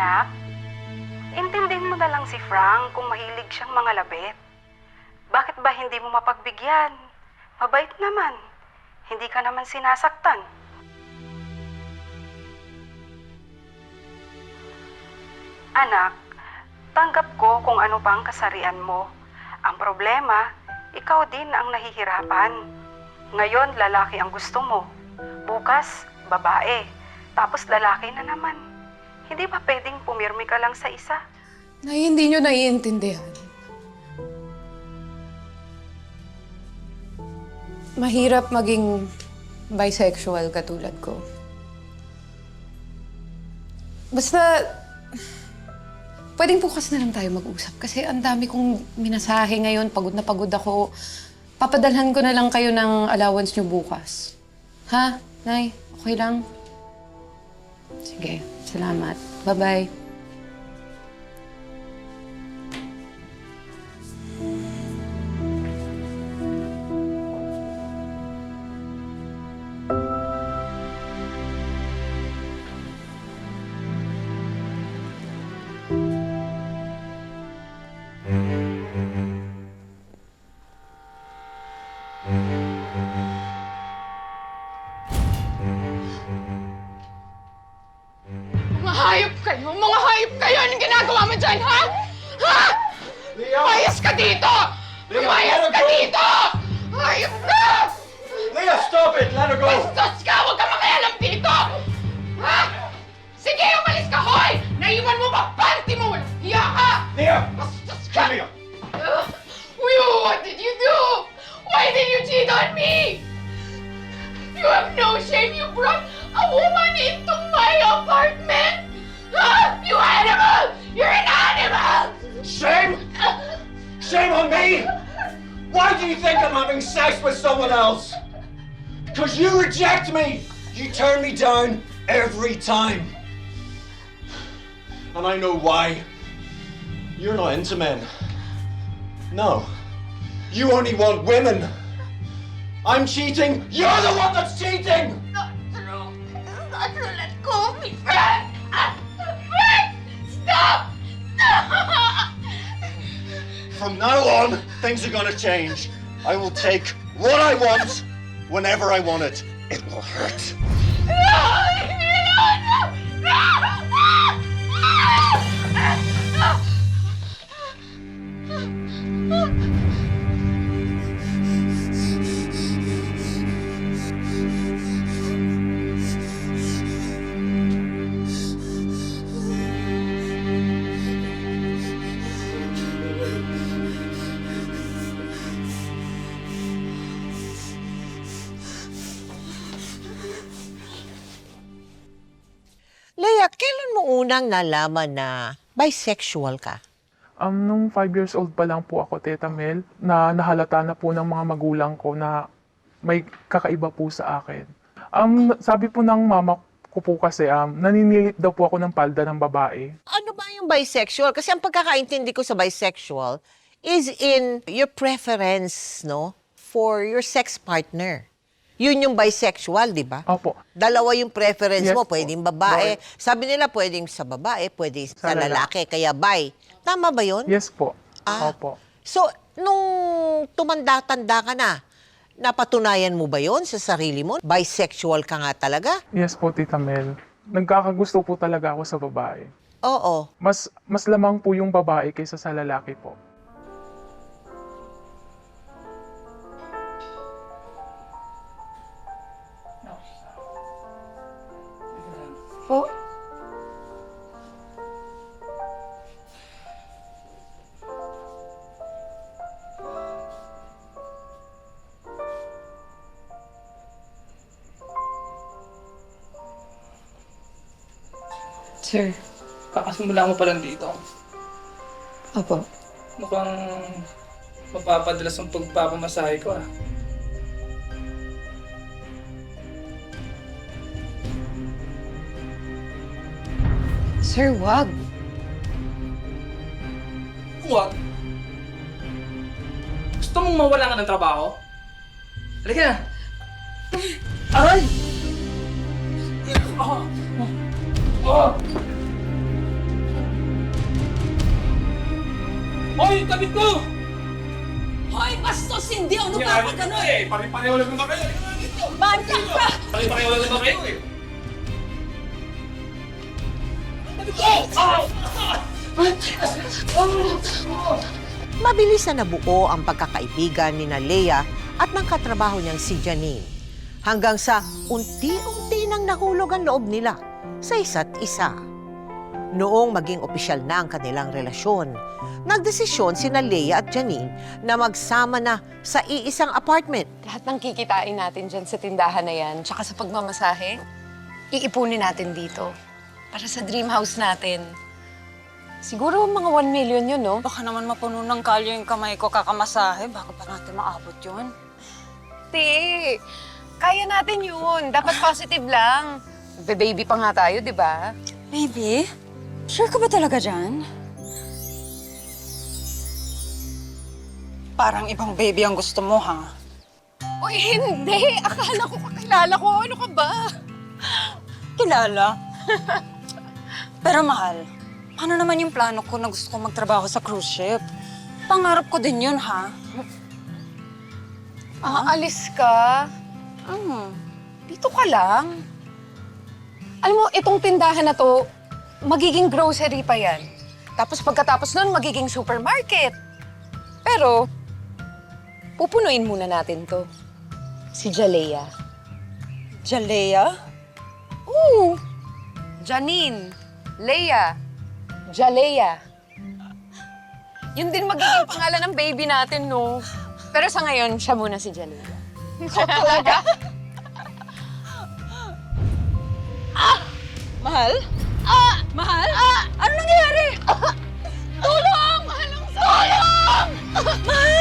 Anak, intindihin mo na lang si Frank kung mahilig siyang mga labit. Bakit ba hindi mo mapagbigyan? Mabait naman. Hindi ka naman sinasaktan. Anak, tanggap ko kung ano pang kasarian mo. Ang problema, ikaw din ang nahihirapan. Ngayon, lalaki ang gusto mo. Bukas, babae. Tapos lalaki na naman. Hindi ba pwedeng pumirmi ka lang sa isa? Nay, hindi nyo naiintindihan. Mahirap maging bisexual katulad ko. Basta, pwedeng bukas na lang tayo mag-usap kasi ang dami kong minasahe ngayon. Pagod na pagod ako. Papadalhan ko na lang kayo ng allowance nyo bukas. Ha, Nay? Okay lang? Sige, salamat. Bye-bye. Mga hayop kayo! Mga hayop kayo! Anong ginagawa mo dyan, ha? Ha? Leo! Lumayas ka dito! Leo, Lumayas let her ka go! dito! Hayop ka! Leah, stop it! Let her go! Bastos ka! Huwag ka makialam dito! Ha? Sige, umalis ka, hoy! Naiwan mo pa panty mo! Hiya ka! Leah! Bastos ka! Leah! What did you do? Why did you cheat on me? You have no shame. You brought a woman into my apartment. Huh? You animal! You're an animal! Shame? Shame on me? Why do you think I'm having sex with someone else? Because you reject me! You turn me down every time. And I know why. You're not into men. No. You only want women. I'm cheating. You're the one that's cheating! Not true. It's not true. Let go of me, Frank! Frank! Stop! Stop! From now on, things are gonna change. I will take what I want whenever I want it. It will hurt. No! Leave me alone! No! No! Leia, kailan mo unang nalaman na bisexual ka? Nung 5 years old pa lang po ako, Teta Mel, na nahalata na po ng mga magulang ko na may kakaiba po sa akin. Sabi po ng mama ko po kasi, naninilit daw po ako ng palda ng babae. Ano ba yung bisexual? Kasi ang pagkakaintindi ko sa bisexual is in your preference, no? For your sex partner. Yun yung bisexual, di ba? Opo. Dalawa yung preference Yes mo. po. Pwedeng babae. Sabi nila pwedeng sa babae, pwedeng sa lalaki. Kaya bi. Tama ba yun? Yes po. Ah. Opo. So, nung tumanda-tanda ka na, napatunayan mo ba yon sa sarili mo? Bisexual ka nga talaga? Yes po, Tita Mel. Nagkakagusto po talaga ako sa babae. Oo. Mas lamang po yung babae kaysa sa lalaki po. Po? Sir. Kakasimula mo pa lang dito. Opo. Mukhang mapapadalas ang pagpapamasahe ko, ah. Sir, wag. Huwag. Gusto mong mawala ka ng trabaho? Halika na. Aray! Ah! Ah! Hoy, tabit ko! Hoy, bastos! Hindi ako Hindi, napapagano'n! eh, pare-pareho lang naman kayo. Manyak ka! Pare-pareho lang naman kayo eh. Tabit ko! Mabilis na nabuo ang pagkakaibigan ni Lea at ng katrabaho niyang si Janine. Hanggang sa unti-unti nang nahulog ang loob nila sa isa't isa. Noong maging opisyal na ang kanilang relasyon, nagdesisyon sina Lea at Janine na magsama na sa iisang apartment. Lahat ng kikitain natin dyan sa tindahan na yan, tsaka sa pagmamasahe, iipunin natin dito. Para sa dream house natin. Siguro mga 1 million yun, no? Baka naman mapuno ng kalyo yung kamay ko kakamasahe. Bago pa natin maabot yun? Te, kaya natin yun. Dapat positive lang. Baby pa nga tayo, di ba? Baby, sure ka ba talaga dyan? Parang ibang baby ang gusto mo, ha? Uy, hindi. Akala ko kakilala ko. Ano ka ba? Kilala. Pero mahal, paano naman yung plano ko na gusto ko magtrabaho sa cruise ship? Pangarap ko din yun, ha? Aalis ka? Dito ka lang. Alam mo, itong tindahan na to, magiging grocery pa yan. Tapos pagkatapos nun, magiging supermarket. Pero, pupunuin muna natin to. Si Jalea. Jalea? Oo. Janine. Lea. Jalea. Yun din magiging pangalan ng baby natin, no? Pero sa ngayon, siya muna si Jalea. Talaga? Mahal? Mahal? Ano nangyayari? Tulong! Tulong! Mahal!